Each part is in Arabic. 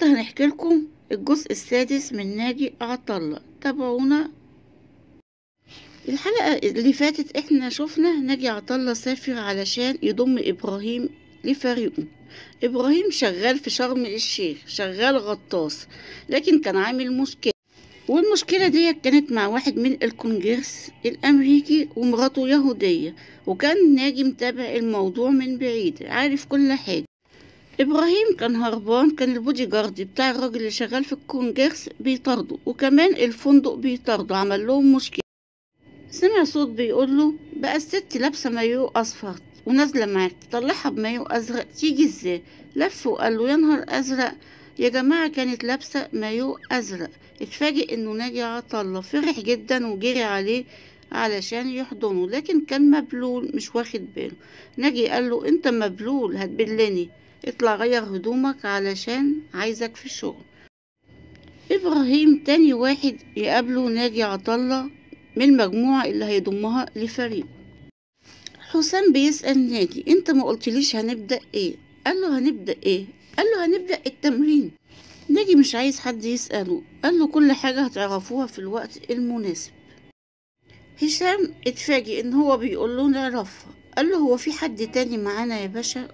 النهارده هنحكي لكم الجزء السادس من ناجي عطا الله. تابعونا. الحلقة اللي فاتت احنا شفنا ناجي عطا الله سافر علشان يضم ابراهيم لفريقه. ابراهيم شغال في شرم الشيخ، شغال غطاس، لكن كان عامل مشكلة، والمشكلة دي كانت مع واحد من الكونجرس الامريكي ومراته يهودية، وكان ناجي متابع الموضوع من بعيد، عارف كل حاجة. ابراهيم كان هربان، كان البودي جارد بتاع الراجل اللي شغال في الكونجرس بيطارده، وكمان الفندق بيطارده، عمل لهم مشكلة. سمع صوت بيقول له بقى الست لابسه مايو اصفر ونازله معاك، تطلعها بمايو ازرق تيجي ازاي؟ لف وقال له يا نهار ازرق يا جماعه، كانت لابسه مايو ازرق. اتفاجئ انه ناجي عطا الله، فرح جدا وجري عليه علشان يحضنه، لكن كان مبلول مش واخد باله. ناجي قال له انت مبلول هتبلني، اطلع غير هدومك علشان عايزك في الشغل. ابراهيم تاني واحد يقابله ناجي عطا الله من المجموعة اللي هيضمها لفريقه. حسام بيسأل ناجي انت ما قلتليش هنبدأ ايه؟ قال له هنبدأ ايه؟ قال له هنبدأ التمرين. ناجي مش عايز حد يسأله، قال له كل حاجة هتعرفوها في الوقت المناسب. هشام اتفاجئ ان هو بيقول له نعرفها. قال له هو في حد تاني معانا يا باشا؟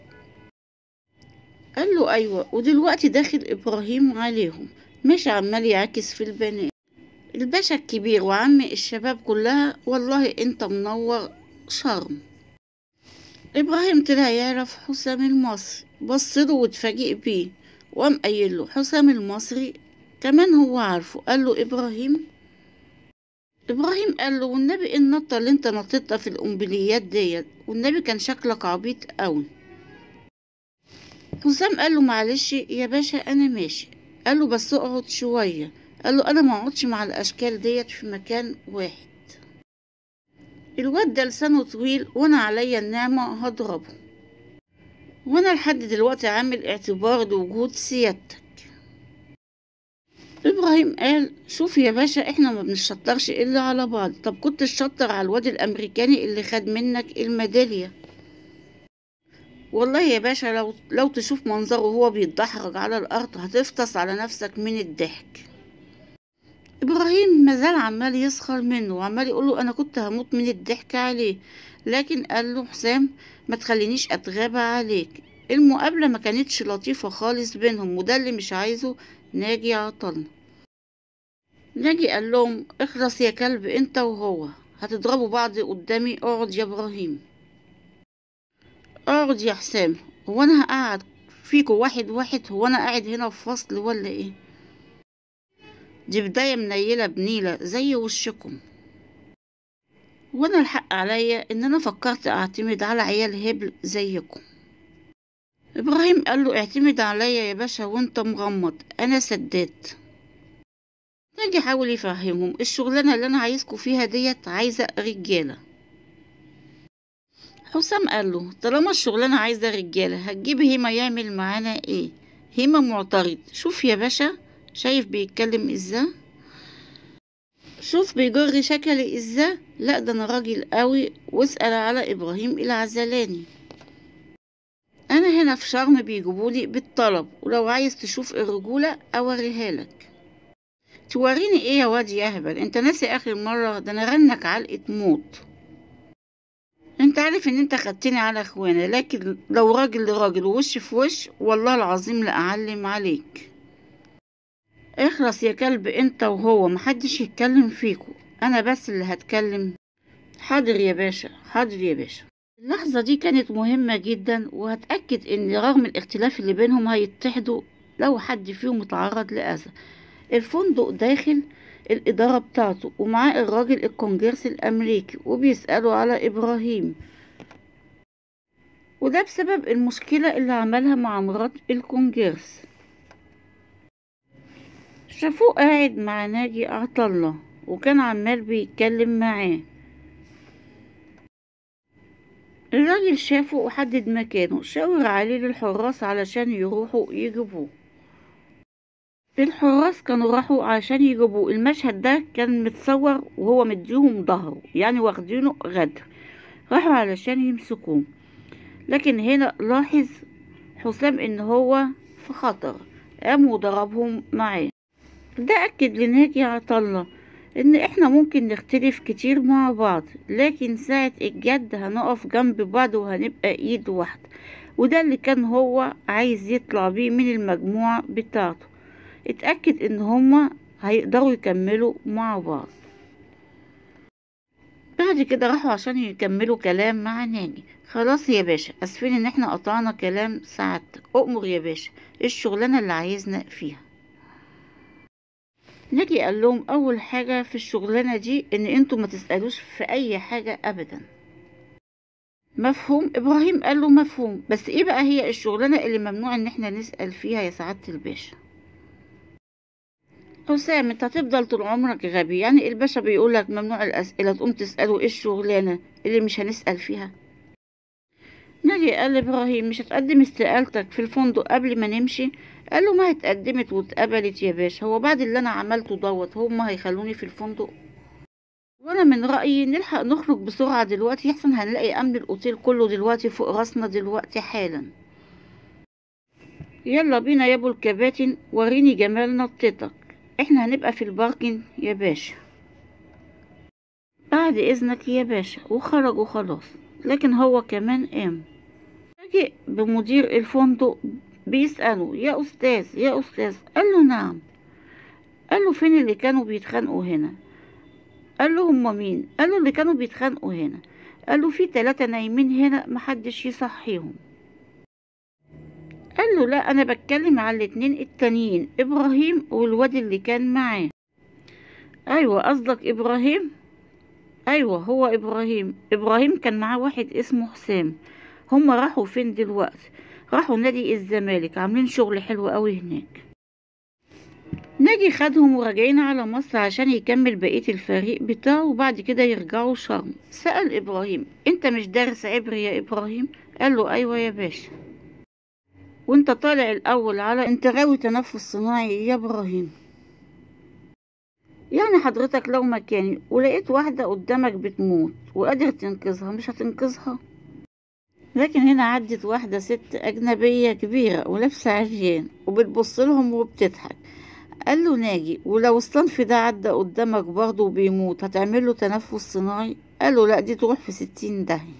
قال له ايوه، ودلوقتي داخل ابراهيم عليهم، مش عمال يعكس في البنات. الباشا الكبير وعم الشباب كلها، والله انت منور شرم. ابراهيم طلع يعرف حسام المصري، بصله واتفاجئ بيه، وقام قايل له حسام المصري كمان هو عارفه. قال له ابراهيم قال له والنبي النطه اللي انت نطيتها في القنبليات ديت، والنبي كان شكلك عبيط قوي. حسام قال له معلش يا باشا انا ماشي. قال له بس اقعد شويه. قال له انا ما اقعدش مع الاشكال ديت في مكان واحد، الواد ده لسانه طويل وانا عليا النعمة هضربه، وانا لحد دلوقتي عامل اعتبار لوجود سيادتك. ابراهيم قال شوف يا باشا احنا ما بنشطرش الا على بعض. طب كنت تشطر على الواد الامريكاني اللي خد منك الميدالية. والله يا باشا لو تشوف منظره وهو بيتدحرج على الارض هتفطس على نفسك من الضحك. ابراهيم مازال عمال يسخر منه وعمال يقوله انا كنت هموت من الضحك عليه، لكن قال له حسام ما تخلينيش اتغابى عليك. المقابلة ما كانتش لطيفة خالص بينهم، وده اللي مش عايزه ناجي عطلنا. ناجي قال لهم اخلص يا كلب انت وهو، هتضربوا بعض قدامي. اقعد يا ابراهيم، اقعد يا حسام. هو انا هقعد فيكوا واحد واحد؟ هو انا قاعد هنا في فصل ولا ايه؟ دي بداية منيلة بنيلة زي وشكم، وانا الحق عليا ان انا فكرت اعتمد على عيال هبل زيكم. ابراهيم قال له اعتمد عليا يا باشا وانت مغمض، انا سداد. ناجي حاول يفهمهم الشغلانه اللي انا عايزكم فيها ديت عايزه رجاله. حسام قال له طالما الشغلانه عايزه رجاله هتجيب هيما يعمل معانا ايه؟ هيما معترض. شوف يا باشا، شايف بيتكلم ازاي؟ شوف بيجر شكلي ازاي؟ لا ده انا راجل قوي، واسأل على ابراهيم العزلاني. انا هنا في شرم بيجيبولي بالطلب، ولو عايز تشوف الرجولة اوريها لك. توريني ايه يا واد يا اهبل؟ انت ناسي اخر مرة؟ ده انا رنك علقة موت. انت عارف ان انت خدتني على اخوانا، لكن لو راجل لراجل ووش في وش والله العظيم لاعلم عليك. اخلص يا كلب انت وهو، محدش يتكلم فيكو، انا بس اللي هتكلم. حاضر يا باشا، حاضر يا باشا. اللحظة دي كانت مهمة جدا، وهتأكد ان رغم الاختلاف اللي بينهم هيتحدوا لو حد فيهم اتعرض لأذى. الفندق داخل الإدارة بتاعته، ومعاه الراجل الكونجرس الأمريكي، وبيسألوا على إبراهيم، وده بسبب المشكلة اللي عملها مع مرات الكونجرس. شافوه قاعد مع ناجي عطا الله، وكان عمال بيتكلم معاه. الراجل شافه وحدد مكانه، شاور عليه للحراس علشان يروحوا يجيبوه. الحراس كانوا راحوا عشان يجيبوه. المشهد ده كان متصور وهو مديهم ظهره، يعني واخدينه غدر، راحوا علشان يمسكوه. لكن هنا لاحظ حسام ان هو في خطر، قام وضربهم معاه. ده أكد لناجي عطلة إن إحنا ممكن نختلف كتير مع بعض، لكن ساعة الجد هنقف جنب بعض وهنبقى إيد واحدة. وده اللي كان هو عايز يطلع بيه من المجموعة بتاعته. اتأكد إن هما هيقدروا يكملوا مع بعض. بعد كده راحوا عشان يكملوا كلام مع ناجي. خلاص يا باشا، اسفين ان احنا قطعنا كلام سعادتك، اؤمر يا باشا، إيه الشغلانة اللي عايزنا فيها؟ ناجي قال لهم اول حاجة في الشغلانة دي ان انتوا ما تسألوش في اي حاجة ابدا. مفهوم؟ ابراهيم قال له مفهوم، بس ايه بقى هي الشغلانة اللي ممنوع ان احنا نسأل فيها يا سعادة الباشا؟ حسام، انت هتفضل طول عمرك غبي، يعني الباشا بيقولك ممنوع الاسئلة تقوم تسأله ايه الشغلانة اللي مش هنسأل فيها؟ ناجي قال لإبراهيم مش هتقدم استقالتك في الفندق قبل ما نمشي؟ قال له ما اتقدمت واتقبلت يا باشا، هو بعد اللي انا عملته دوت هما هيخلوني في الفندق؟ وانا من رأيي نلحق نخرج بسرعة دلوقتي، احسن هنلاقي امن الاوتيل كله دلوقتي فوق راسنا دلوقتي حالا. يلا بينا يا ابو الكباتن، وريني جمال نطتك، احنا هنبقى في الباركن يا باشا. بعد اذنك يا باشا، وخرجوا خلاص. لكن هو كمان قام. فاجئ بمدير الفندق بيسأله يا أستاذ يا أستاذ. قال له نعم. قال له فين اللي كانوا بيتخانقوا هنا؟ قال له هما مين؟ قال له اللي كانوا بيتخانقوا هنا. قال له في 3 نايمين هنا محدش يصحيهم. قال له لا، أنا بتكلم على الاتنين التانيين، إبراهيم والواد اللي كان معاه. أيوة قصدك إبراهيم؟ أيوة هو إبراهيم. إبراهيم كان معاه واحد اسمه حسام. هما راحوا فين دلوقتي؟ راحوا نادي الزمالك، عاملين شغل حلو قوي هناك. ناجي خدهم وراجعين على مصر عشان يكمل بقية الفريق بتاعه وبعد كده يرجعوا شرم. سأل إبراهيم انت مش دارس عبري يا إبراهيم؟ قال له ايوه يا باشا. وانت طالع الأول على انت غاوي تنفس صناعي يا إبراهيم؟ يعني حضرتك لو مكاني ولقيت واحدة قدامك بتموت وقادر تنقذها مش هتنقذها؟ لكن هنا عدت واحدة ست أجنبية كبيرة ولابسة عريان وبتبص لهم وبتضحك. قال له ناجي ولو الصنف ده عدى قدامك برضه وبيموت هتعمله تنفس صناعي؟ قال له لا، دي تروح في 60 داهية.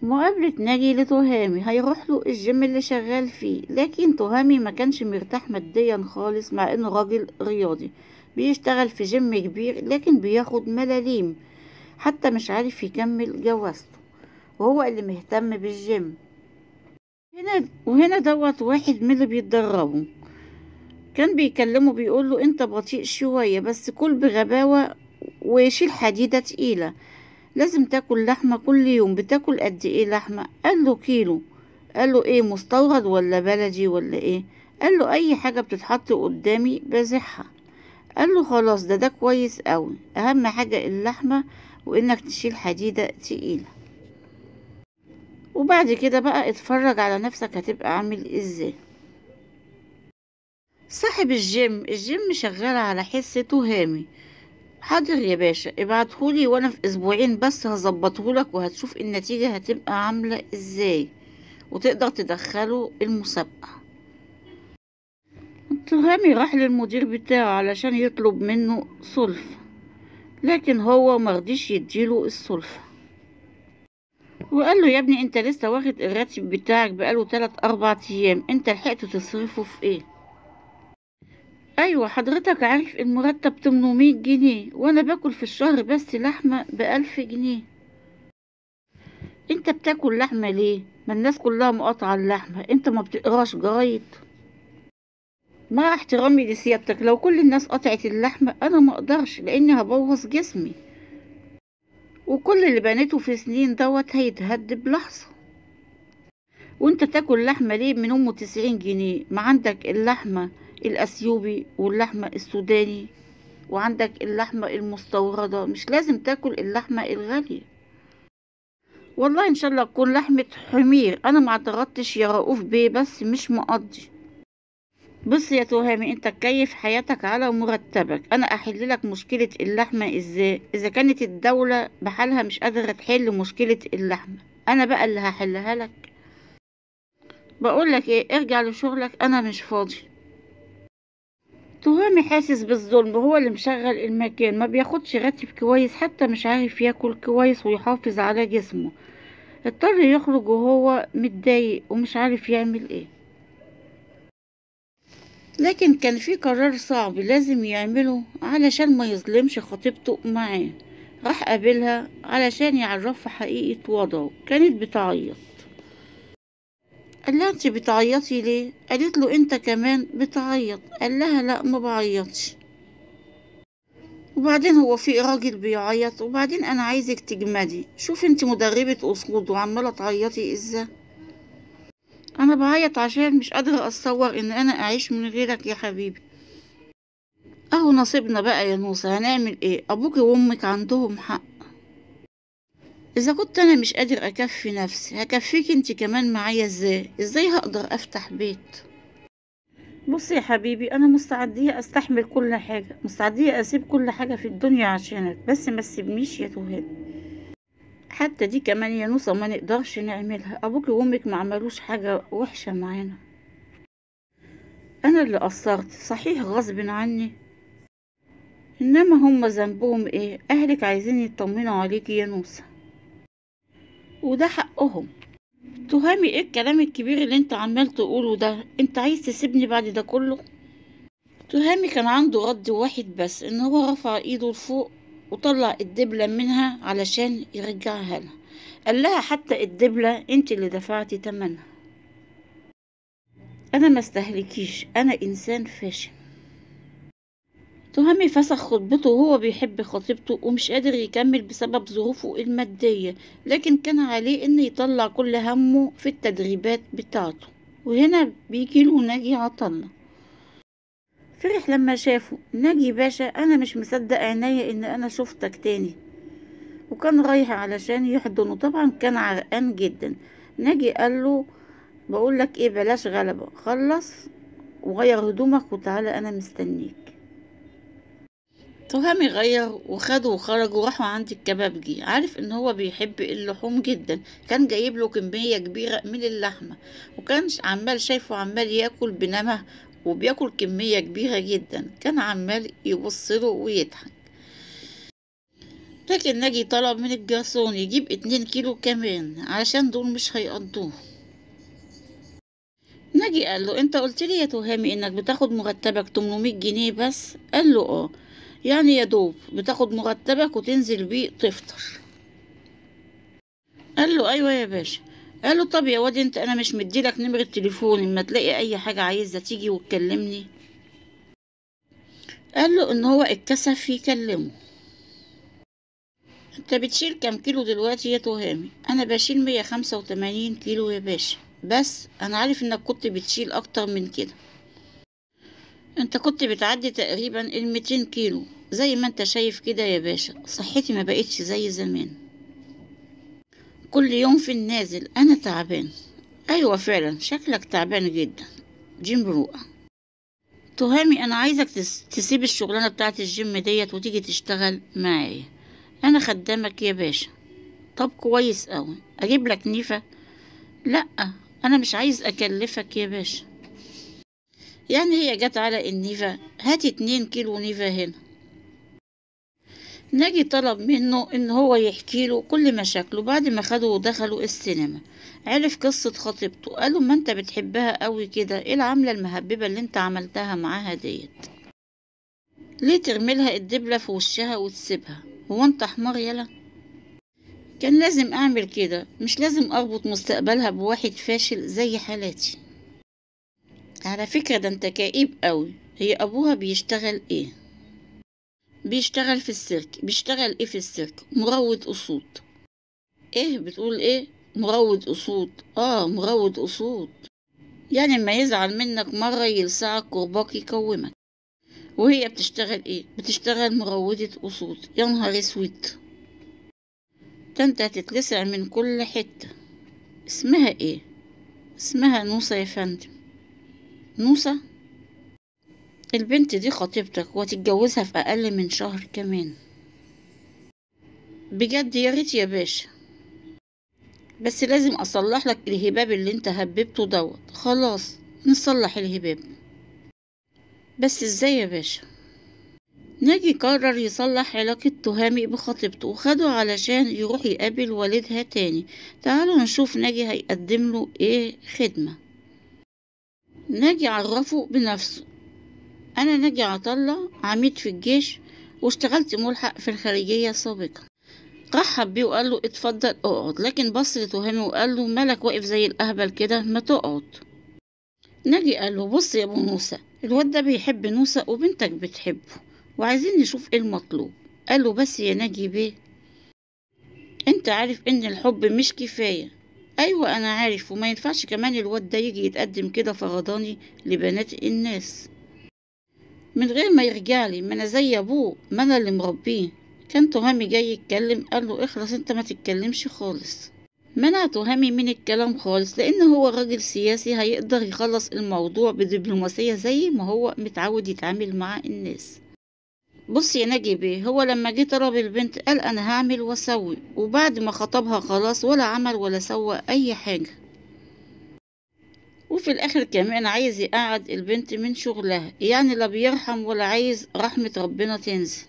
مقابلة ناجي لتهامي، هيروح له الجيم اللي شغال فيه، لكن تهامي ما كانش مرتاح ماديا خالص مع انه راجل رياضي بيشتغل في جيم كبير، لكن بياخد ملاليم حتى مش عارف يكمل جوازته وهو اللي مهتم بالجيم. وهنا دوت واحد من اللي بيتدربوا كان بيكلمه بيقوله انت بطيء شوية بس كل بغباوة وشيل حديدة تقيلة، لازم تاكل لحمة كل يوم. بتاكل قد ايه لحمة؟ قال له كيلو. قال له ايه، مستورد ولا بلدي ولا ايه؟ قال له اي حاجة بتتحط قدامي بزحها. قال له خلاص، ده كويس قوي، اهم حاجة اللحمة وانك تشيل حديدة تقيلة. وبعد كده بقى اتفرج على نفسك هتبقى عامل ازاي. صاحب الجيم شغال على حس تهامي. حاضر يا باشا، ابعتهولي وانا في اسبوعين بس هظبطهولك وهتشوف النتيجة هتبقى عاملة ازاي وتقدر تدخله المسابقة. تهامي راح للمدير بتاعه علشان يطلب منه سلفة، لكن هو مرضيش يديله السلفة وقال له يا ابني انت لسه واخد الراتب بتاعك بقاله 3-4 ايام، انت لحقت تصرفه في ايه؟ ايوه حضرتك عارف المرتب 800 جنيه وانا باكل في الشهر بس لحمة ب1000 جنيه. انت بتاكل لحمة ليه؟ ما الناس كلها مقاطعة اللحمة، انت ما بتقراش جرايد؟ مع احترامي لسيادتك، لو كل الناس قطعت اللحمة انا ما اقدرش لاني هبوظ جسمي، وكل اللي بنيته في سنين دوت هيتهد بلحظة. وانت تاكل لحمة ليه من امه 90 جنيه؟ ما عندك اللحمة الاثيوبي واللحمة السوداني وعندك اللحمة المستوردة، مش لازم تاكل اللحمة الغالية. والله ان شاء الله تكون لحمة حمير، انا ما اعترضتش يا رؤوف بيه بس مش مقضي. بص يا تهامي، انت تكيف حياتك على مرتبك، انا احل لك مشكلة اللحمة ازاي؟ اذا كانت الدولة بحالها مش قادرة تحل مشكلة اللحمة، انا بقى اللي هحلها لك. بقولك ايه، ارجع لشغلك، انا مش فاضي. تهامي حاسس بالظلم، هو اللي مشغل المكان، ما بياخدش راتب كويس، حتى مش عارف ياكل كويس ويحافظ على جسمه. اضطر يخرج وهو متضايق ومش عارف يعمل ايه. لكن كان في قرار صعب لازم يعمله علشان ما يظلمش خطيبته معاه. راح قابلها علشان يعرفها حقيقة وضعه. كانت بتعيط. قال لها انت بتعيطي ليه؟ قالت له انت كمان بتعيط. قال لها لا، ما بعيطش. وبعدين هو في راجل بيعيط؟ وبعدين انا عايزك تجمدي. شوف انت مدربة اسود وعمالة تعيطي ازاي. انا بعيط عشان مش قادرة اتصور ان انا اعيش من غيرك يا حبيبي. اهو نصيبنا بقى يا نوسة، هنعمل ايه؟ ابوك وامك عندهم حق. اذا كنت انا مش قادر اكفي نفسي، هكفيك انت كمان معايا ازاي؟ ازاي هقدر افتح بيت؟ بص يا حبيبي، انا مستعدية استحمل كل حاجة، مستعدية اسيب كل حاجة في الدنيا عشانك، بس ما تسيبنيش يا تهاد. حتى دي كمان يا نوسة ما نقدرش نعملها. ابوك وامك ما عملوش حاجة وحشة معانا. انا اللي قصرت صحيح غصب عني، انما هم ذنبهم ايه؟ اهلك عايزين يطمنوا عليكي يا نوسة، وده حقهم. تهامي ايه الكلام الكبير اللي انت عمال تقوله ده؟ انت عايز تسيبني بعد ده كله؟ تهامي كان عنده رد واحد بس، ان هو رفع ايده لفوق وطلع الدبلة منها علشان يرجعها لها. قال لها حتى الدبلة انت اللي دفعتي تمنها. انا ما استهلكيش، انا انسان فاشل. تهامي فسخ خطبته وهو بيحب خطيبته ومش قادر يكمل بسبب ظروفه المادية، لكن كان عليه ان يطلع كل همه في التدريبات بتاعته. وهنا بيجيله ناجي عطلة. فرح لما شافه. ناجي باشا، انا مش مصدق عينيا ان انا شفتك تاني. وكان رايح علشان يحضنه، طبعا كان عرقان جدا. ناجي قال له بقولك ايه، بلاش غلبة، خلص وغير هدومك وتعالى انا مستنيك. تهامي غير وخده وخرج وراحوا عند الكبابجي. عارف ان هو بيحب اللحوم جدا، كان جايب له كمية كبيرة من اللحمة، وكان عمال شايفه عمال ياكل بنمه، وبياكل كمية كبيرة جدا. كان عمال يبصله ويضحك. لكن ناجي طلب من الجرسون يجيب 2 كيلو كمان علشان دول مش هيقضوه. ناجي قال له انت قلت لي يا تهامي انك بتاخد مرتبك 800 جنيه بس. قال له اه، يعني يا دوب بتاخد مرتبك وتنزل بيه تفطر. قال له ايوه يا باشا. قال له طب يا واد انت، انا مش مديلك نمرة تليفون، اما تلاقي اي حاجة عايزة تيجي وتكلمني. قال له ان هو اتكسف يكلمه. انت بتشيل كام كيلو دلوقتي يا تهامي؟ انا بشيل 185 كيلو يا باشا، بس انا عارف انك كنت بتشيل اكتر من كده. انت كنت بتعدي تقريبا 200 كيلو. زي ما انت شايف كده يا باشا، صحتي ما بقتش زي زمان، كل يوم في النازل. انا تعبان. ايوه فعلا شكلك تعبان جدا. جيم بروقة. تهامي انا عايزك تسيب الشغلانة بتاعت الجيم ديت وتيجي تشتغل معايا. انا خدامك يا باشا. طب كويس قوي، اجيب لك نيفة؟ لا، انا مش عايز اكلفك يا باشا. يعني هي جت على النيفة؟ هاتي 2 كيلو نيفة هنا. ناجي طلب منه ان هو يحكي له كل مشاكله بعد ما خدوا ودخلوا السينما. عرف قصة خطيبته. قاله ما انت بتحبها قوي كده، ايه العملة المهببة اللي انت عملتها معاها ديت؟ ليه ترميلها الدبلة في وشها وتسيبها؟ هو انت حمار يلا؟ كان لازم اعمل كده، مش لازم اربط مستقبلها بواحد فاشل زي حالاتي. على فكرة ده انت كئيب قوي. هي ابوها بيشتغل ايه؟ بيشتغل في السيرك. بيشتغل ايه في السيرك؟ مروض اسود. ايه بتقول ايه؟ مروض اسود؟ اه مروض اسود. يعني ما يزعل منك مرة يلسعك كرباك يكومك. وهي بتشتغل ايه؟ بتشتغل مروضة اسود. يا نهار اسود، ده انت هتتلسع من كل حتة. اسمها ايه؟ اسمها نوسة يا فندم. نوسة؟ البنت دي خطيبتك وهتتجوزها في اقل من شهر كمان. بجد يا ريت يا باشا. بس لازم اصلح لك الهباب اللي انت هببته دوت. خلاص نصلح الهباب. بس ازاي يا باشا؟ ناجي قرر يصلح علاقة تهامي بخطيبته وخده علشان يروح يقابل والدها تاني. تعالوا نشوف ناجي هيقدم له ايه خدمة. ناجي عرفه بنفسه: انا ناجي عطلة، عميد في الجيش واشتغلت ملحق في الخارجية سابقا. رحب بيه وقال له اتفضل اقعد، لكن بص لتهامي وقال له مالك واقف زي الاهبل كده، ما تقعد. ناجي قال له بص يا ابو نوسة، الواد ده بيحب نوسة وبنتك بتحبه وعايزين نشوف ايه المطلوب. قال له بس يا ناجي بيه، انت عارف ان الحب مش كفاية. ايوه انا عارف، وما ينفعش كمان الواد ده يجي يتقدم كده فغضاني لبنات الناس من غير ما يرجع لي، ما انا زي ابوه، ما انا اللي مربيه. كان تهامي جاي يتكلم، قال له اخلص انت ما تتكلمش خالص. منع تهامي من الكلام خالص لان هو راجل سياسي هيقدر يخلص الموضوع بدبلوماسية زي ما هو متعود يتعامل مع الناس. بص يا ناجي بيه، هو لما جه طلب البنت قال انا هعمل واسوي، وبعد ما خطبها خلاص ولا عمل ولا سوى اي حاجة. وفي الاخر كمان عايز يقعد البنت من شغلها، يعني لا بيرحم ولا عايز رحمة ربنا تنزل.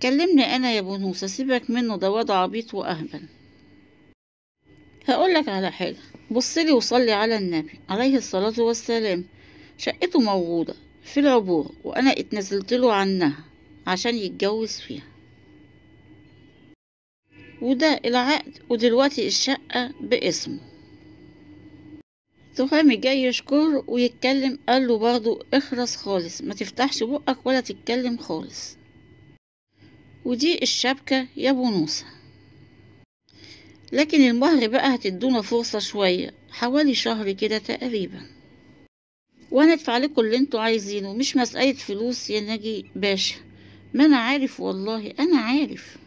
كلمني انا يا بنوسة، سيبك منه، ده واد عبيط واهبل. هقولك على حاجة، بصلي وصلي على النبي عليه الصلاة والسلام. شقته موجودة في العبور وانا اتنزلت له عنها عشان يتجوز فيها، وده العقد، ودلوقتي الشقة باسمه. تهامي جاي يشكر ويتكلم، قال له برضو اخرس خالص، ما تفتحش بقك ولا تتكلم خالص. ودي الشبكة يا بونوسة. لكن المهر بقى هتدونا فرصة شوية، حوالي شهر كده تقريبا، وانا ادفع لكم اللي انتوا عايزينه، مش مسألة فلوس يا ناجي باشا. ما انا عارف والله انا عارف،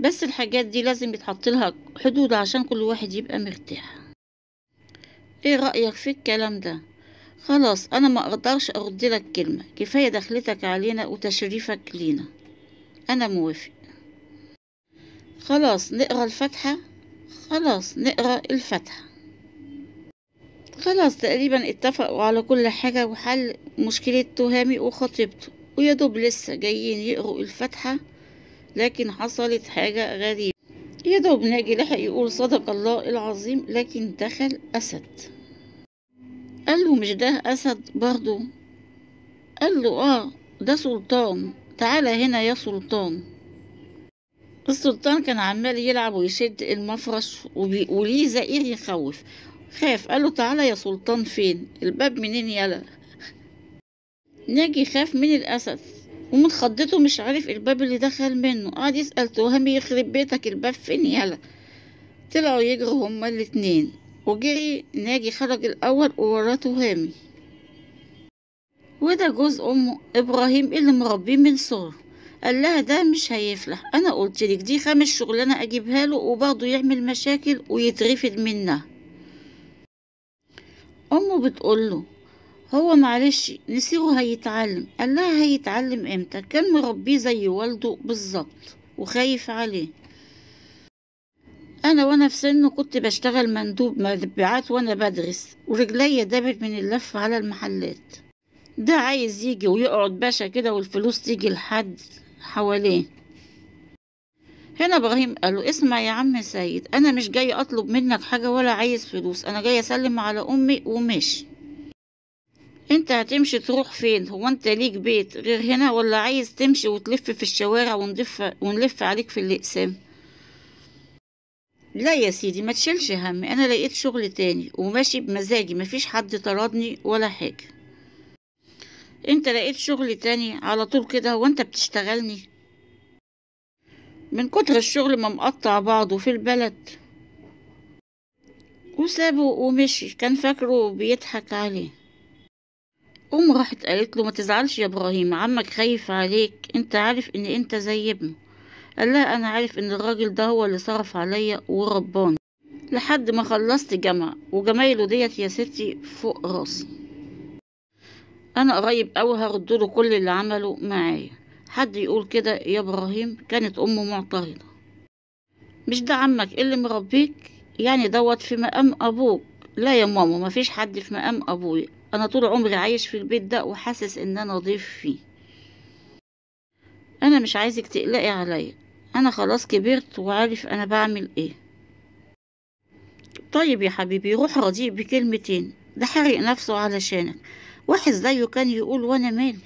بس الحاجات دي لازم يتحط لها حدود عشان كل واحد يبقى مرتاح. ايه رأيك في الكلام ده؟ خلاص انا ما اقدرش ارد لك كلمة، كفاية دخلتك علينا وتشريفك لينا. انا موافق. خلاص نقرا الفاتحة. خلاص نقرا الفاتحة. خلاص تقريبا اتفقوا على كل حاجة وحل مشكلة تهامي وخطيبته، ويا دوب لسه جايين يقروا الفاتحة لكن حصلت حاجة غريبة. يا دوب ناجي لحق يقول صدق الله العظيم، لكن دخل أسد. قال له مش ده أسد برضو؟ قال له ده سلطان، تعالى هنا يا سلطان. السلطان كان عمال يلعب ويشد المفرش وليه زئير يخوف. خاف، قال له تعالى يا سلطان، فين الباب منين يلا؟ ناجي خاف من الأسد ومن خضته مش عارف الباب اللي دخل منه، قعد يسأل تهامي يخرب بيتك الباب فين يلا؟ طلعوا يجروا هما الاتنين، وجري ناجي خرج الأول ووراه تهامي، وده جوز أمه إبراهيم اللي مربيه من صغره. قال لها ده مش هيفلح، أنا قلتلك دي 5 شغلانة أجيبها له وبرضه يعمل مشاكل ويترفد منها. أمه بتقوله هو معلش نسيره هيتعلم. قال لها هيتعلم امتى؟ كان مربيه زي والده بالظبط وخايف عليه. وانا في سنه كنت بشتغل مندوب مبيعات وانا بدرس، ورجليا دابت من اللف على المحلات. ده عايز يجي ويقعد باشا كده والفلوس تيجي لحد حواليه. هنا ابراهيم قال له اسمع يا عم سيد، انا مش جاي اطلب منك حاجة ولا عايز فلوس، انا جاي اسلم على امي وماشي. انت هتمشي تروح فين؟ هو انت ليك بيت غير هنا ولا عايز تمشي وتلف في الشوارع ونلف عليك في الاقسام؟ لا يا سيدي ما تشيلش هم، انا لقيت شغل تاني وماشي بمزاجي، مفيش حد طردني ولا حاجة. انت لقيت شغل تاني على طول كده؟ هو انت بتشتغلني؟ من كتر الشغل ما مقطع بعضه في البلد. وسابه ومشي، كان فاكره بيضحك عليه. راحت قالت له ما تزعلش يا ابراهيم، عمك خايف عليك، انت عارف ان انت زي ابنه. قال لها انا عارف ان الراجل ده هو اللي صرف عليا ورباني لحد ما خلصت جامعة، وجمايله ديت يا ستي فوق راسي. انا قريب اوي هردله كل اللي عمله معايا. حد يقول كده يا ابراهيم؟ كانت امه معترضة. مش ده عمك اللي مربيك؟ يعني دوت في مقام ابوك. لا يا ماما، مفيش حد في مقام ابوي. انا طول عمري عايش في البيت ده وحاسس ان انا ضيف فيه. انا مش عايزك تقلقي عليا، انا خلاص كبرت وعارف انا بعمل ايه. طيب يا حبيبي، روح راضيه بكلمتين، ده حرق نفسه علشانك. واحد زيه كان يقول وانا مالي.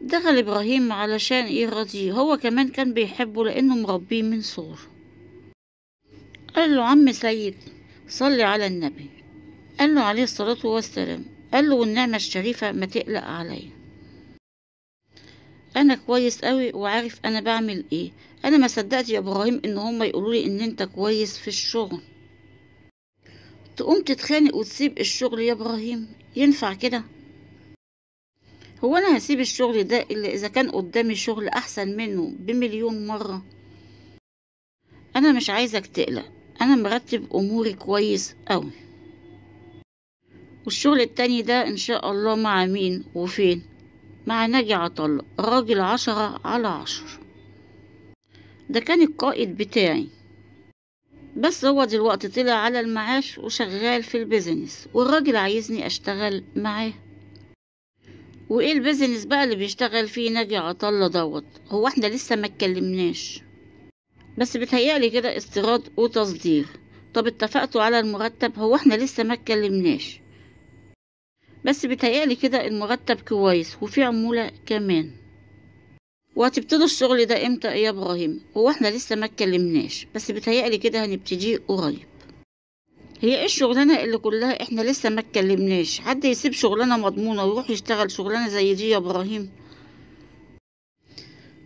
دخل ابراهيم علشان يرضيه، هو كمان كان بيحبه لانه مربيه من صغره. قال له عم سيد، صلي على النبي. قال له عليه الصلاة والسلام. قال له والنعمة الشريفة ما تقلق عليا، انا كويس قوي وعارف انا بعمل ايه. انا ما صدقت يا ابراهيم ان هم يقولوا لي ان انت كويس في الشغل. تقوم تتخانق وتسيب الشغل يا ابراهيم؟ ينفع كده؟ هو انا هسيب الشغل ده الا اذا كان قدامي شغل احسن منه بمليون مرة؟ انا مش عايزك تقلق، انا مرتب اموري كويس قوي. والشغل التاني ده ان شاء الله مع مين وفين؟ مع ناجي عطله، راجل 10/10. ده كان القائد بتاعي، بس هو دلوقتي طلع على المعاش وشغال في البيزنس، والراجل عايزني اشتغل معاه. وايه البيزنس بقى اللي بيشتغل فيه ناجي عطله دوت؟ هو احنا لسه ما اتكلمناش، بس بتهيألي كده استيراد وتصدير. طب اتفقتوا على المرتب؟ هو احنا لسه ما اتكلمناش، بس بتهيألي كده المرتب كويس وفي عمولة كمان. وهتبتدوا الشغل ده امتى يا ابراهيم؟ هو احنا لسه ما اتكلمناش، بس بتهيألي كده هنبتديه قريب. هي ايه الشغلانة اللي كلها احنا لسه ما اتكلمناش؟ حد يسيب شغلانة مضمونة ويروح يشتغل شغلانة زي دي يا ابراهيم؟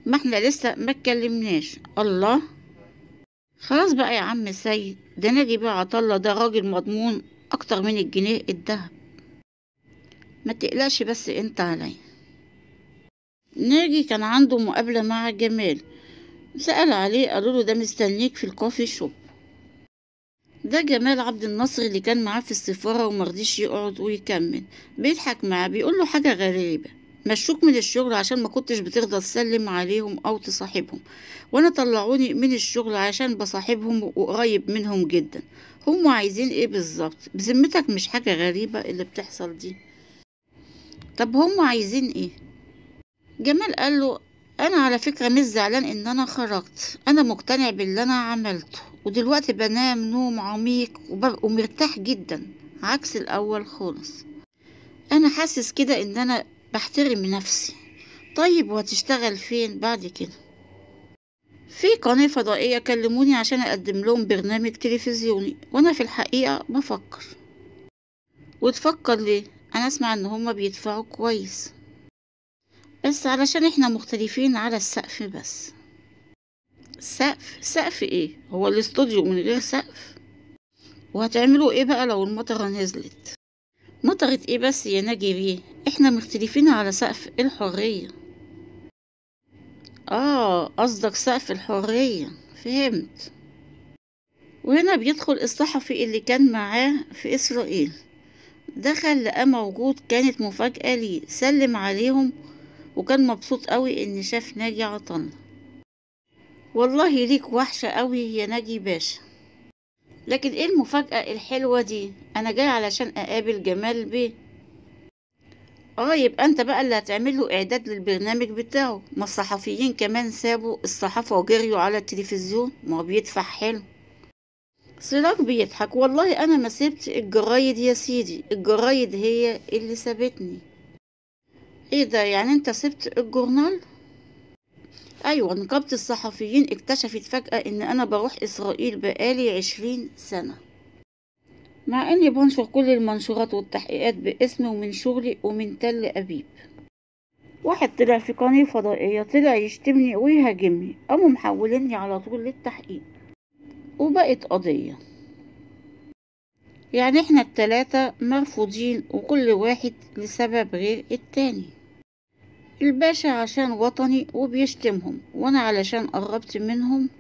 ما احنا لسه ما اتكلمناش. الله، خلاص بقى يا عم سيد، ده ناجي بقى عطله ده راجل مضمون اكتر من الجنيه الدهب. ما تقلقش بس انت عليا. ناجي كان عنده مقابلة مع جمال، سأل عليه، قالوا له ده مستنيك في الكوفي شوب. ده جمال عبد الناصر اللي كان معاه في السفارة ومرضيش يقعد ويكمل. بيضحك معاه، بيقول له حاجة غريبة: مشوك من الشغل عشان ما كنتش بترضى تسلم عليهم او تصاحبهم، وانا طلعوني من الشغل عشان بصاحبهم وقريب منهم جدا. هم عايزين ايه بالظبط؟ بذمتك مش حاجة غريبة اللي بتحصل دي؟ طب هم عايزين ايه؟ جمال قال له انا على فكرة مش زعلان ان انا خرجت، انا مقتنع باللي انا عملته، ودلوقتي بنام نوم عميق وببقى مرتاح جدا عكس الاول خالص. انا حاسس كده ان انا بحترم نفسي. طيب وهتشتغل فين بعد كده؟ في قناة فضائية كلموني عشان اقدم لهم برنامج تلفزيوني، وانا في الحقيقة بفكر. وتفكر ليه؟ انا اسمع ان هما بيدفعوا كويس، بس علشان احنا مختلفين على السقف بس. سقف ايه؟ هو الاستوديو من غير سقف؟ وهتعملوا ايه بقى لو المطره نزلت؟ مطرة ايه بس يا ناجي بيه؟ احنا مختلفين على سقف الحرية. قصدك سقف الحرية، فهمت. وهنا بيدخل الصحفي اللي كان معاه في اسرائيل. دخل لقاه موجود، كانت مفاجأة ليه، سلم عليهم وكان مبسوط قوي ان شاف ناجي عطله. والله ليك وحشة قوي يا ناجي باشا. لكن ايه المفاجأة الحلوة دي؟ انا جاي علشان اقابل جمال بيه. يبقى انت بقى اللي هتعمله اعداد للبرنامج بتاعه. ما الصحفيين كمان سابوا الصحافة وجريوا على التلفزيون، ما هو بيدفع حلو. سراج بيضحك. والله انا ما سبت الجرايد يا سيدي، الجرايد هي اللي سابتني. ايه ده؟ يعني انت سبت الجورنال؟ ايوه، نقابة الصحفيين اكتشفت فجأة ان انا بروح اسرائيل بقالي 20 سنة، مع اني بنشر كل المنشورات والتحقيقات باسمي ومن شغلي ومن تل ابيب. واحد طلع في قناة فضائية طلع يشتمني ويهاجمني، قاموا محوليني على طول للتحقيق وبقت قضية. يعني احنا التلاتة مرفوضين وكل واحد لسبب غير التاني. الباشا عشان وطني وبيشتمهم، وانا علشان قربت منهم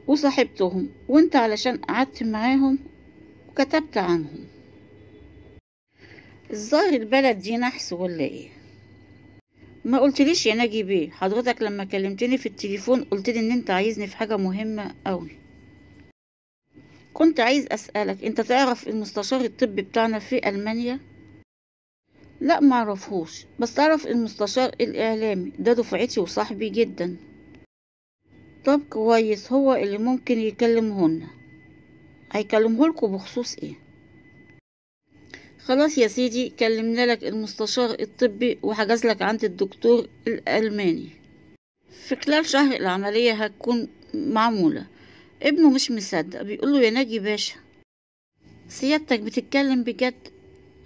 وصاحبتهم، وانت علشان قعدت معاهم وكتبت عنهم. الظاهر البلد دي نحس ولا ايه؟ ما قلتليش يا ناجي بيه، حضرتك لما كلمتني في التليفون قلتلي ان انت عايزني في حاجة مهمة قوي. كنت عايز اسألك، انت تعرف المستشار الطبي بتاعنا في المانيا؟ لا معرفهوش، بس تعرف المستشار الاعلامي ده دفعتي وصاحبي جدا. طب كويس، هو اللي ممكن يكلمهن. هيكلمهولكوا بخصوص ايه؟ خلاص يا سيدي، كلمنا لك المستشار الطبي وحجز لك عند الدكتور الألماني. في خلال شهر العملية هتكون معمولة. ابنه مش مصدق، بيقوله يا ناجي باشا، سيادتك بتتكلم بجد؟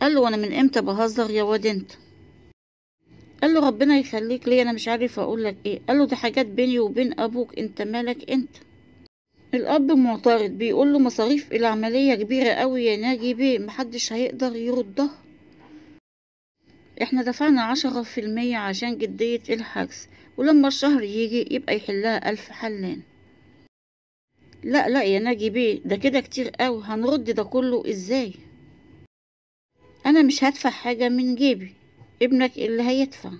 قال له انا من امتى بهزر يا واد انت؟ قال له ربنا يخليك ليه، انا مش عارف اقول لك ايه. قال له دي حاجات بيني وبين ابوك، انت مالك انت؟ الاب معترض، بيقول له مصاريف العملية كبيرة قوي يا ناجي بيه، محدش هيقدر يردها. احنا دفعنا 10% عشان جدية الحجز، ولما الشهر يجي يبقى يحلها 1000 حلان. لا لا يا ناجي بيه، ده كده كتير قوي، هنرد ده كله ازاي؟ انا مش هدفع حاجة من جيبي، ابنك اللي هيدفع.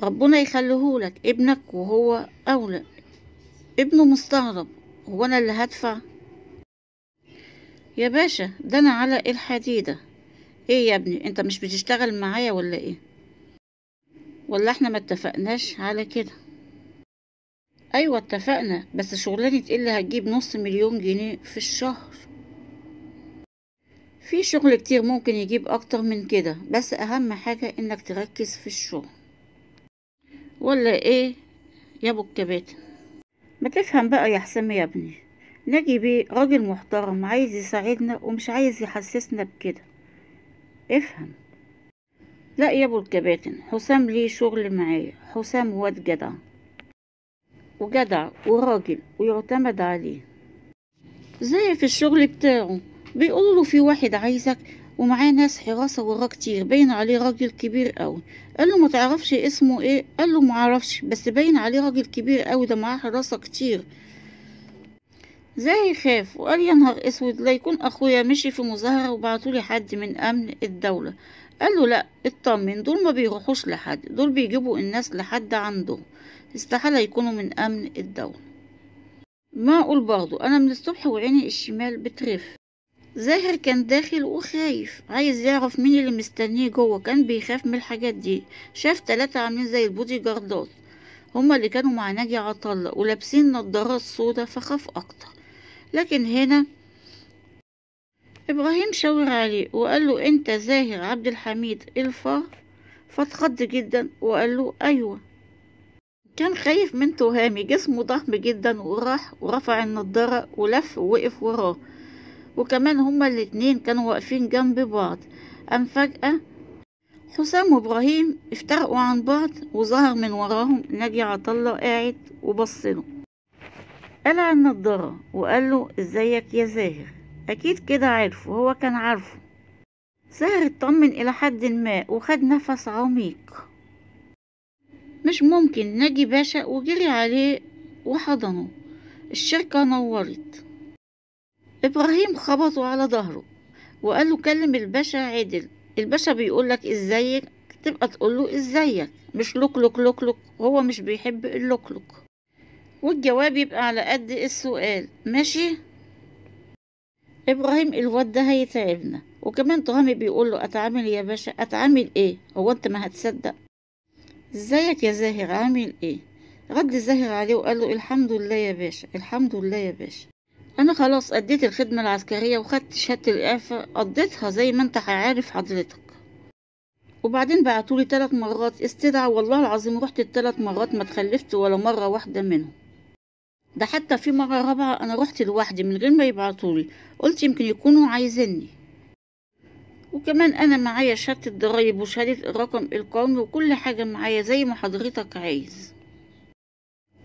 ربنا يخليهولك، ابنك وهو اولى. ابنه مستغرب، هو انا اللي هدفع؟ يا باشا ده انا على الحديدة. ايه يا ابني، انت مش بتشتغل معايا ولا ايه؟ ولا احنا ما اتفقناش على كده؟ ايوه اتفقنا، بس شغلانة ايه اللي هتجيب $500,000 في الشهر؟ في شغل كتير ممكن يجيب اكتر من كده، بس اهم حاجة انك تركز في الشغل. ولا ايه يا ابو الكباتن؟ ما تفهم بقى يا حسام يا ابني، ناجي بيه راجل محترم، عايز يساعدنا ومش عايز يحسسنا بكده. افهم. لا يا ابو الكباتن، حسام ليه شغل معايا، حسام واد جدع، وجدع وراجل ويعتمد عليه. زي في الشغل بتاعه، بيقولوا له في واحد عايزك ومعاه ناس حراسة وراه كتير، باين عليه راجل كبير قوي. قال له ما تعرفش اسمه ايه؟ قال له ما عرفش، بس باين عليه راجل كبير قوي، ده معاه حراسة كتير. زي خاف وقال يا نهار اسود، لا يكون اخويا مشي في مظاهرة وبعتولي حد من امن الدولة. قال له لا اطمن، دول ما بيروحوش لحد، دول بيجيبوا الناس لحد عندهم، استحالة يكونوا من امن الدولة. ما اقول برضو، انا من الصبح وعيني الشمال بترف. زاهر كان داخل وخايف، عايز يعرف مين اللي مستنيه جوه، كان بيخاف من الحاجات دي. شاف 3 عاملين زي البودي جاردات، هما اللي كانوا مع ناجي عطلة ولابسين نضارات سودا، فخاف اكتر. لكن هنا ابراهيم شاور عليه وقال له انت زاهر عبد الحميد الفار؟ فاتخض جدا وقال له ايوه. كان خايف من تهامي، جسمه ضخم جدا، وراح ورفع النضارة ولف ووقف وراه، وكمان هما الاتنين كانوا واقفين جنب بعض. أم فجأة حسام وإبراهيم افترقوا عن بعض، وظهر من وراهم ناجي عطلة قاعد وبصله. قلع النضارة وقال له ازيك يا زاهر. أكيد كده عارفه، هو كان عارفه. زاهر اطمن إلى حد ما وخد نفس عميق. مش ممكن، ناجي باشا، وجري عليه وحضنه. الشركة نورت. إبراهيم خبطه على ظهره وقال له كلم الباشا عدل، الباشا بيقولك ازيك تبقى تقوله ازيك، مش لوك لوك لوك لوك، هو مش بيحب اللوك لوك، والجواب يبقى على قد السؤال، ماشي؟ ابراهيم الواد ده هيتعبنا. وكمان طهامي بيقوله اتعامل يا باشا. اتعامل ايه؟ هو انت ما هتصدق؟ ازيك يا زاهر، عامل ايه؟ رد زاهر عليه وقال له الحمد لله يا باشا، الحمد لله يا باشا، انا خلاص اديت الخدمة العسكرية وخدت شهادة الاعفاء، قضيتها زي ما انت عارف حضرتك. وبعدين بعتولي 3 مرات استدعاء، والله العظيم رحت ال3 مرات ما تخلفت ولا مرة واحدة منهم. ده حتى في مرة رابعة انا رحت لوحدي من غير ما يبعتولي، قلت يمكن يكونوا عايزيني. وكمان انا معايا شهادة الضرايب وشهادة الرقم القومي وكل حاجة معايا زي ما حضرتك عايز.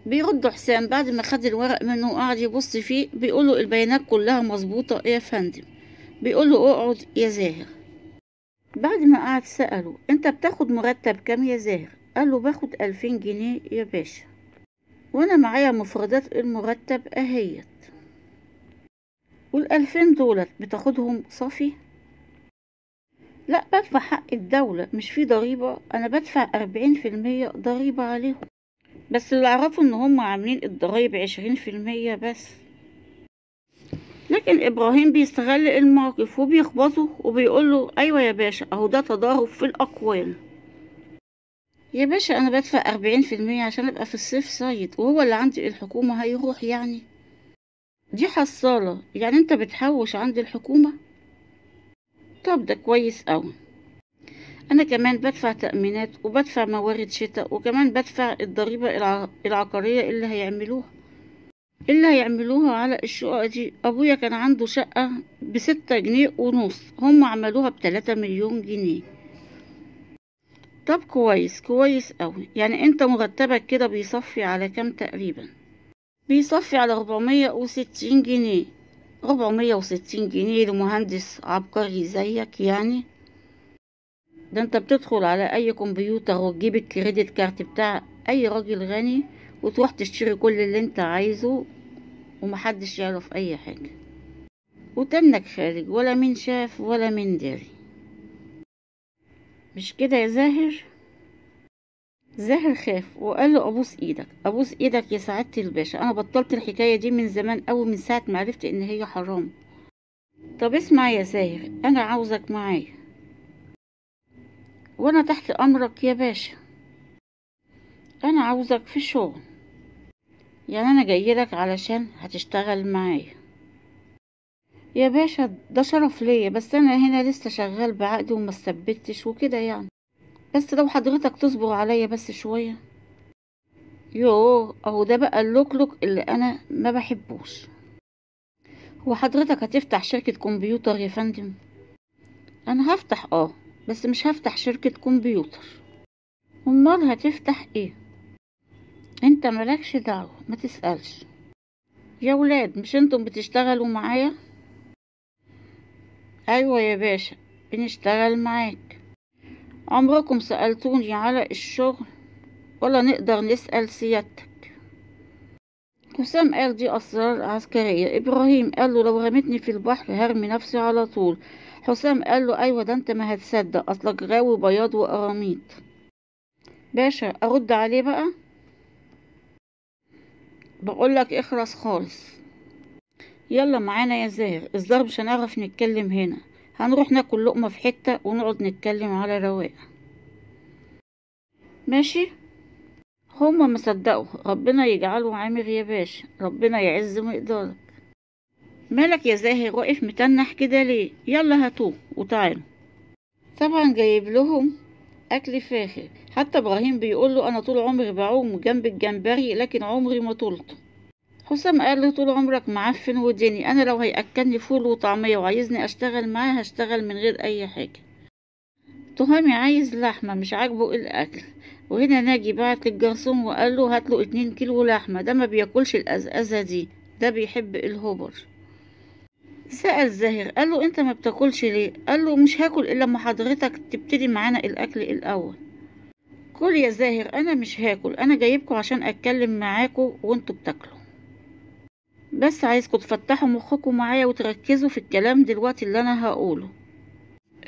بيرد حسام بعد ما خد الورق منه وقعد يبص فيه، بيقوله البيانات كلها مظبوطة يا فندم. بيقوله اقعد يا زاهر. بعد ما قعد سأله انت بتاخد مرتب كام يا زاهر؟ قاله باخد 2000 جنيه يا باشا، وانا معايا مفردات المرتب اهيت. وال2000 دولت بتاخدهم صافي؟ لا، بدفع حق الدولة، مش في ضريبة، انا بدفع 40% ضريبة عليهم. بس اللي اعرفه ان هم عاملين الضرايب 20% بس. لكن ابراهيم بيستغل الموقف وبيخبطه وبيقوله ايوه يا باشا، اهو ده تضارب في الاقوال. يا باشا انا بدفع 40% عشان ابقى في السيف سايد، وهو اللي عندي الحكومة هيروح يعني؟ دي حصالة يعني انت بتحوش عند الحكومة؟ طب ده كويس اوي. انا كمان بدفع تأمينات وبدفع موارد شتاء، وكمان بدفع الضريبة العقارية اللي هيعملوها على الشقق دي. ابويا كان عنده شقة ب6.5 جنيه، هم عملوها ب3 مليون جنيه. طب كويس كويس اوي. يعني انت مرتبك كده بيصفي على كام تقريبا؟ بيصفي على 460 جنيه. 460 جنيه لمهندس عبقري زيك يعني؟ ده انت بتدخل على اي كمبيوتر وتجيب الكريدت كارت بتاع اي راجل غني وتروح تشتري كل اللي انت عايزه، ومحدش يعرف اي حاجة، وتنك خارج ولا من شاف ولا من داري. مش كده يا زاهر؟ زاهر خاف وقال له ابوس ايدك ابوس ايدك يا سعادة الباشا، انا بطلت الحكاية دي من زمان قوي، من ساعة ما عرفت ان هي حرام. طب اسمع يا زاهر، انا عاوزك معايا. وانا تحت امرك يا باشا. انا عاوزك في شغل، يعني انا جايلك علشان هتشتغل معايا. يا باشا ده شرف ليا، بس انا هنا لسه شغال بعقدي وما ثبتش وكده يعني. بس لو حضرتك تصبر عليا بس شوية. يوه، اهو ده بقى اللوكلوك اللي انا ما بحبوش. هو حضرتك هتفتح شركة كمبيوتر يا فندم؟ انا هفتح بس مش هفتح شركة كمبيوتر. امال هتفتح ايه؟ انت مالكش دعوة، ما تسألش. يا ولاد مش انتم بتشتغلوا معايا؟ ايوه يا باشا، بنشتغل معاك. عمركم سألتوني على الشغل ولا نقدر نسأل سيادتك؟ حسام قال دي أسرار عسكرية. إبراهيم قال له لو رمتني في البحر هرمي نفسي على طول. حسام قال له أيوة، ده انت ما هتصدق، أصلك غاوي بياض وقراميط. باشا أرد عليه بقى؟ بقولك اخرس خالص. يلا معانا يا زاهر، الظاهر مش هنعرف نتكلم هنا، هنروح ناكل لقمة في حتة ونقعد نتكلم على رواق. ماشي. هما ما صدقوا. ربنا يجعله عامر يا باشا، ربنا يعز مقدارك. مالك يا زاهر واقف متنح كده ليه؟ يلا هاتوه وتعالوا. طبعا جايب لهم اكل فاخر. حتى ابراهيم بيقول له انا طول عمري بعوم جنب الجمبري لكن عمري ما طولته. حسام قال له طول عمرك معفن وديني، انا لو هياكلني فول وطعميه وعايزني اشتغل معاه هشتغل من غير اي حاجه. تهامي عايز لحمه، مش عاجبه الاكل. وهنا ناجي بعت للجرسون وقال له هاتله 2 كيلو لحمه، ده ما بياكلش الازازه دي، ده بيحب الهوبر. سأل زاهر قال له انت ما بتاكلش ليه؟ قال له مش هاكل الا لما حضرتك تبتدي معانا الاكل الاول. كل يا زاهر، انا مش هاكل، انا جايبكم عشان اتكلم معاكم وانتوا بتاكلوا. بس عايزكم تفتحوا مخكم معايا وتركزوا في الكلام دلوقتي اللي انا هقوله.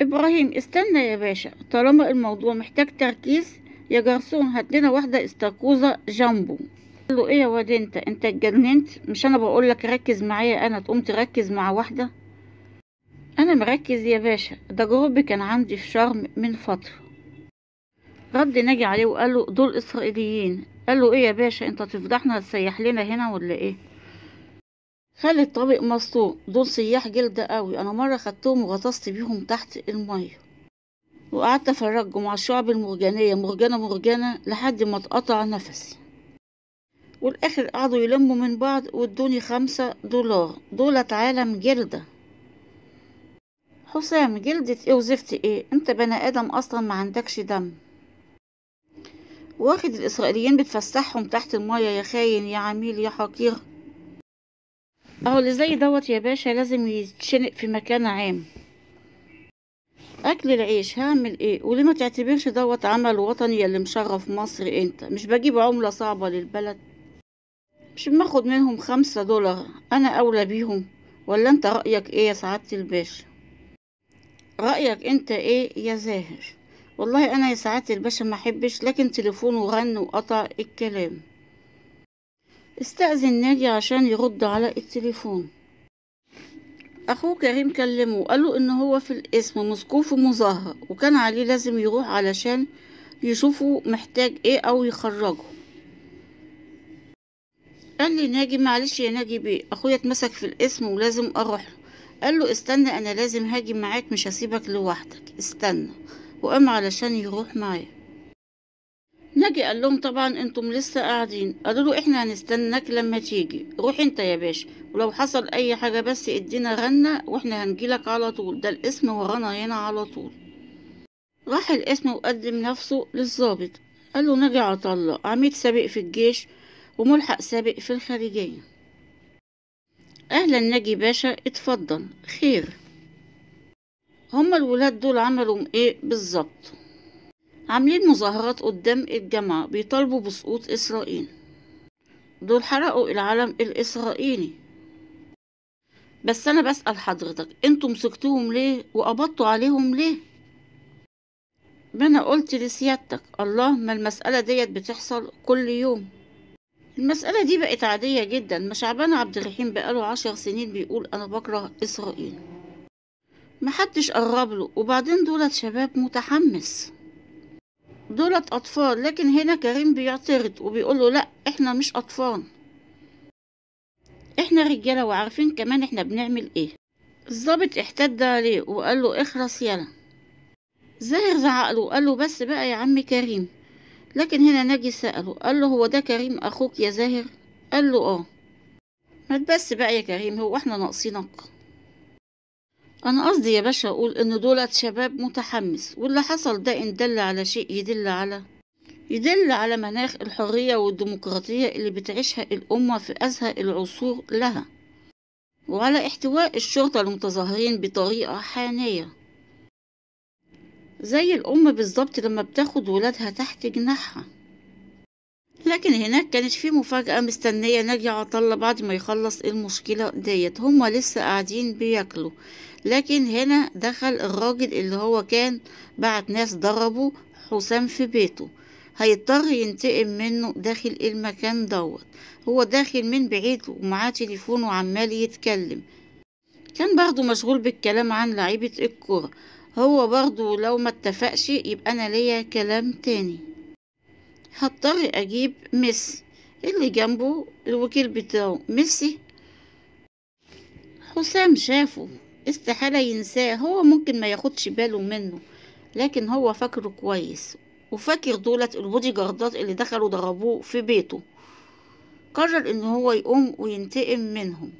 ابراهيم استنى يا باشا، طالما الموضوع محتاج تركيز يا جرسون هات لنا واحده استاكوزا جامبو. قال له ايه يا واد انت اتجننت؟ مش انا بقولك ركز معايا، انا تقوم تركز مع واحده؟ انا مركز يا باشا، ده جروب كان عندي في شرم من فتره. رد ناجي عليه وقال له دول اسرائيليين. قال له ايه يا باشا، انت تفضحنا تسيح لنا هنا ولا ايه؟ خلي الطبق مسطوق، دول سياح جلد قوي، انا مره خدتهم وغطست بيهم تحت الميه وقعدت افرجهم على الشعب المرجانيه مرجانه مرجانه لحد ما اتقطع نفسي، والاخر قعدوا يلموا من بعض وادوني $5. دولت عالم جلده. حسام جلدة ايه وزفت ايه؟ انت بني ادم اصلا ما عندكش دم. واخد الاسرائيليين بتفسحهم تحت المية يا خاين يا عميل يا حقير. اهو اللي زي دوت يا باشا لازم يتشنق في مكان عام. اكل العيش هعمل ايه؟ وليه ما تعتبرش دوت عمل وطني يا اللي مشرف مصر؟ انت مش بجيب عملة صعبة للبلد؟ مش باخد منهم $5؟ انا اولى بيهم؟ ولا انت رأيك ايه يا سعادة الباشا؟ رأيك انت ايه يا زاهر؟ والله انا يا سعادة الباشا ما احبش، لكن تليفونه رن وقطع الكلام. استأذن ناجي عشان يرد على التليفون. اخوه كريم كلمه وقاله ان هو في القسم مسكوه في مظاهرة، وكان عليه لازم يروح علشان يشوفوا محتاج ايه او يخرجه. قال لي ناجي معلش يا ناجي بيه، اخويا اتمسك في القسم ولازم اروح له. قال له استنى، انا لازم هاجي معاك، مش هسيبك لوحدك، استنى. وقام علشان يروح معاه. ناجي قال لهم طبعا انتم لسه قاعدين. قالوا له احنا هنستناك لما تيجي، روح انت يا باشا، ولو حصل اي حاجة بس ادينا غنة واحنا هنجيلك على طول، ده الاسم ورانا هنا على طول. راح الاسم وقدم نفسه للضابط. قال له ناجي عطله، عميد سابق في الجيش وملحق سابق في الخارجية. اهلا ناجي باشا، اتفضل، خير؟ هما الولاد دول عملوا ايه بالظبط؟ عاملين مظاهرات قدام الجامعة بيطالبوا بسقوط اسرائيل. دول حرقوا العلم الاسرائيلي. بس انا بسأل حضرتك، انتوا مسكتوهم ليه وقبضتوا عليهم ليه؟ ما انا قلت لسيادتك، الله، ما المسألة ديت بتحصل كل يوم. المسألة دي بقت عادية جدا، ما شعبان عبد الرحيم بقاله 10 سنين بيقول انا بكره اسرائيل، محدش قرب له. وبعدين دولت شباب متحمس، دولت اطفال. لكن هنا كريم بيعترض وبيقول له لا، احنا مش اطفال، احنا رجاله وعارفين كمان احنا بنعمل ايه. الضابط احتد عليه وقال له اخرس يلا. زاهر زعق له وقال له بس بقى يا عم كريم. لكن هنا ناجي سأله، قال له هو ده كريم اخوك يا زاهر؟ قال له اه. ما تبس بقى يا كريم، هو احنا ناقصينك؟ انا قصدي يا باشا اقول ان دولت شباب متحمس، واللي حصل ده ان دل على شيء يدل على مناخ الحرية والديمقراطية اللي بتعيشها الأمة في أزهى العصور لها، وعلى احتواء الشرطة المتظاهرين بطريقة حانية، زي الأم بالظبط لما بتاخد ولادها تحت جناحها. لكن هناك كانت في مفاجأة مستنية ناجي عطلة بعد ما يخلص المشكلة ديت. هما لسه قاعدين بياكلوا، لكن هنا دخل الراجل اللي هو كان بعت ناس ضربوا حسام في بيته، هيضطر ينتقم منه داخل المكان دوت. هو داخل من بعيد ومعاه تليفون وعمال يتكلم، كان برضه مشغول بالكلام عن لعيبة الكرة. هو برضه لو ما اتفقش يبقى انا ليا كلام تاني، هضطر اجيب ميسي اللي جنبه الوكيل بتاعه ميسي. حسام شافه، استحالة ينساه، هو ممكن ما ياخدش باله منه، لكن هو فاكره كويس، وفاكر دولت البودي جاردات اللي دخلوا ضربوه في بيته. قرر ان هو يقوم وينتقم منهم.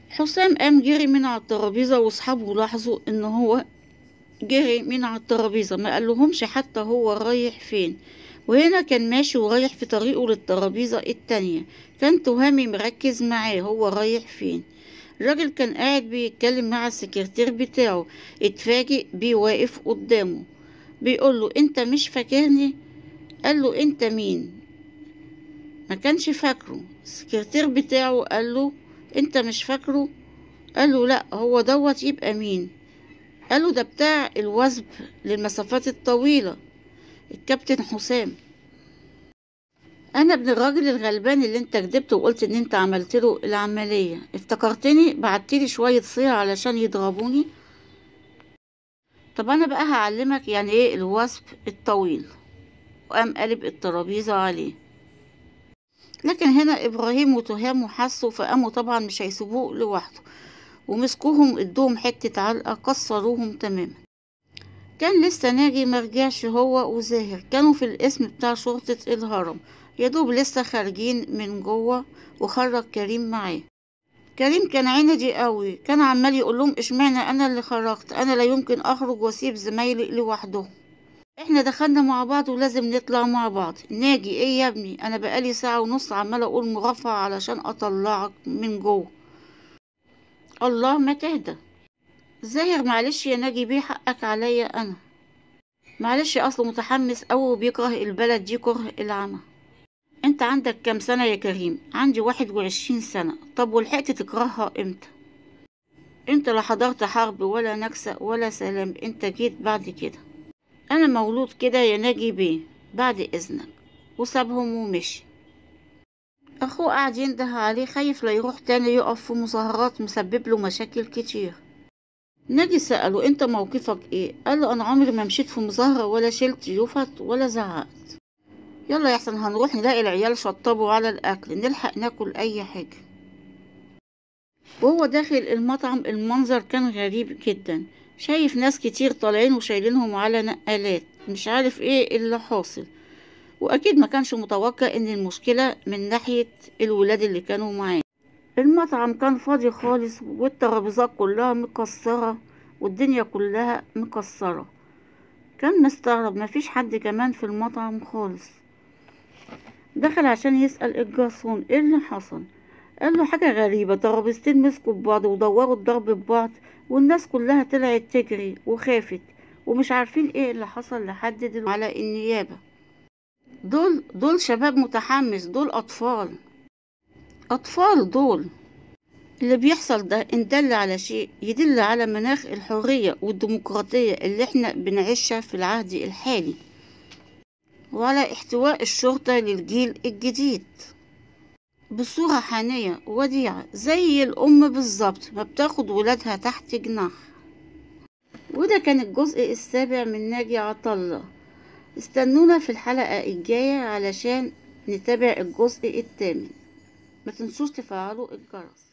حسام قام جري من على الترابيزة، واصحابه لاحظوا ان هو جري من على الترابيزة، ما قالهمش حتى هو رايح فين. وهنا كان ماشي ورايح في طريقه للترابيزة التانية، كان تهامي مركز معاه هو رايح فين. الراجل كان قاعد بيتكلم مع السكرتير بتاعه، اتفاجئ بيه واقف قدامه بيقول له انت مش فاكرني؟ قال له انت مين؟ ما كانش فاكره. السكرتير بتاعه قال له انت مش فاكره؟ قال له لا، هو دوت يبقى مين؟ قال له ده بتاع الوثب للمسافات الطويلة، الكابتن حسام. انا ابن الراجل الغلبان اللي انت كدبت وقلت ان انت عملت له العملية، افتكرتني بعتلي شوية صيع علشان يضربوني؟ طب انا بقى هعلمك يعني ايه الوثب الطويل. وقام قلب الترابيزة عليه. لكن هنا ابراهيم وتهام حسوا، فقاموا طبعا مش هيسيبوه لوحده، ومسكوهم ادوهم حتة علقة كسروهم تماما. كان لسه ناجي مرجعش، هو وزاهر كانوا في القسم بتاع شرطة الهرم، يدوب لسه خارجين من جوه، وخرج كريم معاه. كريم كان عندي قوي، كان عمال يقول لهم اشمعنى انا اللي خرجت، انا لا يمكن اخرج واسيب زمايلي لوحدهم، احنا دخلنا مع بعض ولازم نطلع مع بعض. ناجي ايه يا ابني، انا بقالي ساعة ونص عمال اقول مرافعة علشان اطلعك من جوه. الله، ما تهدى زاهر، معلش يا ناجي بيه، حقك عليا انا، معلش اصله متحمس اوي وبيكره البلد دي كره العمى. انت عندك كام سنة يا كريم؟ عندي 21 سنة. طب ولحقت تكرهها امتى؟ انت لا حضرت حرب ولا نكسة ولا سلام، انت جيت بعد كده. انا مولود كده يا ناجي بيه، بعد اذنك. وسابهم ومشي. اخوه قاعد ينده عليه خايف لا يروح تاني يقف في مظاهرات مسبب له مشاكل كتير. ناجي سأله انت موقفك ايه؟ قال له انا عمري ما مشيت في مظاهرة ولا شلت يوفط ولا زعقت. يلا يا احسن هنروح نلاقي العيال شطبوا على الاكل نلحق ناكل اي حاجة. وهو داخل المطعم المنظر كان غريب جدا، شايف ناس كتير طالعين وشايلينهم على نقالات، مش عارف ايه اللي حاصل. واكيد ما كانش متوقع ان المشكلة من ناحية الولاد اللي كانوا معاه. المطعم كان فاضي خالص والترابيزات كلها مكسرة والدنيا كلها مكسرة. كان مستغرب مفيش حد كمان في المطعم خالص. دخل عشان يسأل الجرسون ايه اللي حصل. قال له حاجة غريبة، ترابيزتين مسكوا ببعض ودوروا الضرب ببعض والناس كلها طلعت تجري وخافت ومش عارفين ايه اللي حصل لحد دلوقتي على النيابة. دول شباب متحمس، دول أطفال دول. اللي بيحصل ده إن دل على شيء يدل على مناخ الحرية والديمقراطية اللي احنا بنعيشها في العهد الحالي، وعلى احتواء الشرطة للجيل الجديد بصورة حانية وديعة زي الأم بالظبط ما بتاخد ولادها تحت جناح. وده كان الجزء السابع من ناجي عطلة. استنونا في الحلقة الجاية علشان نتابع الجزء الثامن. ما تنسوش تفعلوا الجرس.